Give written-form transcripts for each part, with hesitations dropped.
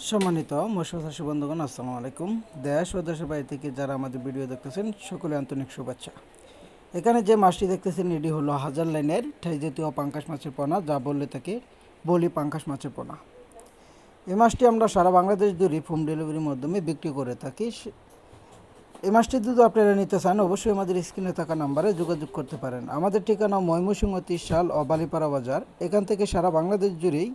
সম্মানিত মৎস্য চাষী বন্ধুগণ, আসসালামু আলাইকুম। দেশ ও দেশের বাইরে থেকে যারা আমাদের ভিডিও দেখতেছেন সকলে আন্তরিক শুভেচ্ছা। এখানে যে মাছটি দেখতেছেন এটি হলো হাজার লাইনের ঠাই জাতীয় পাঙ্কাশ মাছের পোনা, যা বললে থাকে বলি পাঙ্কাশ মাছের পোনা। এই মাছটি আমরা সারা বাংলাদেশ জুড়ে হোম ডেলিভারির মাধ্যমে বিক্রি করে থাকি। এই মাছটি যদি আপনারা নিতে চান অবশ্যই আমাদের স্ক্রিনে থাকা নাম্বারে যোগাযোগ করতে পারেন। আমাদের ঠিকানা ময়মনসিংহ 30 সাল ও বালিপাড়া বাজার। এখান থেকে সারা বাংলাদেশ জুড়েই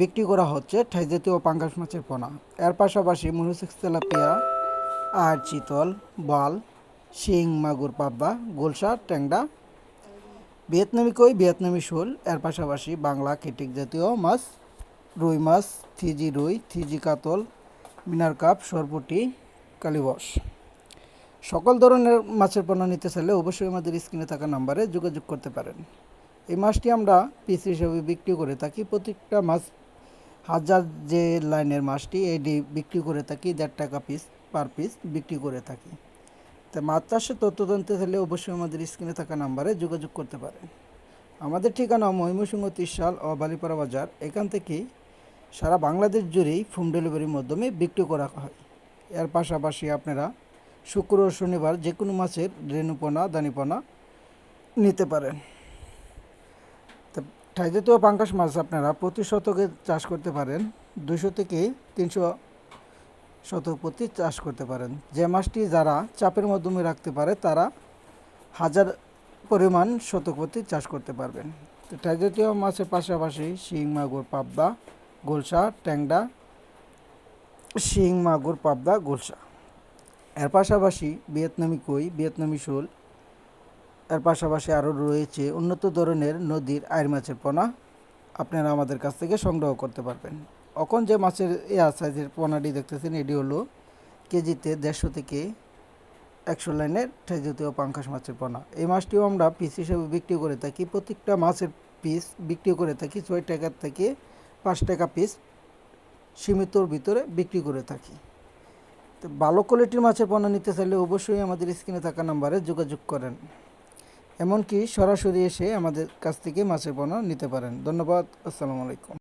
বিক্রি করা হচ্ছে ঠাই জাতীয় পাঙ্গাস মাছের পোনা। এর পাশাপাশি মনুসিক্স তেলাপিয়া আর চিতল, বাল, শিং, মাগুর, পাবদা, গোলসা, ট্যাংরা, ভিয়েতনামি কই, ভিয়েতনামি শোল, এর পাশাপাশি বাংলা কেটিক জাতীয় মাছ, রুই মাছ, থিজি রুই, থিজি কাতল, মিনার কাপ, সরপুটি, কালিবস, সকল ধরনের মাছের পোনা নিতে চাইলে অবশ্যই আমাদের স্ক্রিনে থাকা নাম্বারে যোগাযোগ করতে পারেন। এই মাছটি আমরা পিস হিসেবে বিক্রি করে থাকি। প্রত্যেকটা মাছ হাজার যে লাইনের মাছটি এটি বিক্রি করে থাকি 1.5 টাকা পিস পার পিস বিক্রি করে থাকি। তো মাছ চাষের তথ্য জানতে চাইলে অবশ্যই আমাদের স্ক্রিনে থাকা নাম্বারে যোগাযোগ করতে পারেন। আমাদের ঠিকানা ময়মনসিংহ 30 সাল ও বালিপাড়া বাজার। এখান থেকে সারা বাংলাদেশ জুড়েই হোম ডেলিভারির মাধ্যমে বিক্রি করা হয়। এর পাশাপাশি আপনারা শুক্র ও শনিবার যে কোনো মাছের রেণুপোনা, দানিপোনা নিতে পারেন। ঠাই জাতীয় পাঙ্গাস মাছ আপনারা প্রতি শতকে চাষ করতে পারেন 200 থেকে 300 শতক প্রতি চাষ করতে পারেন। যে মাছটি যারা চাপের মাধ্যমে রাখতে পারে তারা 1000 পরিমাণ শতক প্রতি চাষ করতে পারবেন। তো ঠাই জাতীয় মাছের পাশাপাশি শিং, মাগুর, পাবদা, গোলসা, ট্যাংরা, শিং, মাগুর, পাবদা, গোলসা, এর পাশাপাশি ভিয়েতনামি কই, ভিয়েতনামি শোল, এর পাশাপাশি আরও রয়েছে উন্নত ধরনের নদীর আইর মাছের পোনা আপনারা আমাদের কাছ থেকে সংগ্রহ করতে পারবেন। এখন যে মাছের সাইজের পোনাটি দেখতেছেন এটি হলো কেজিতে 150 থেকে 100 লাইনের ঠাই জাতীয় পাঙ্গাস মাছের পোনা। এই মাছটিও আমরা পিস হিসেবে বিক্রি করে থাকি। প্রত্যেকটা মাছের পিস বিক্রি করে থাকি 6 টাকা থেকে 5 টাকা পিস সীমিতর ভিতরে বিক্রি করে থাকি। তো ভালো কোয়ালিটির মাছের পোনা নিতে চাইলে অবশ্যই আমাদের স্ক্রিনে থাকা নাম্বারে যোগাযোগ করেন। এমনকি সরাসরি এসে আমাদের কাছ থেকে মাছের পোনা নিতে পারেন। ধন্যবাদ। আসসালামু আলাইকুম।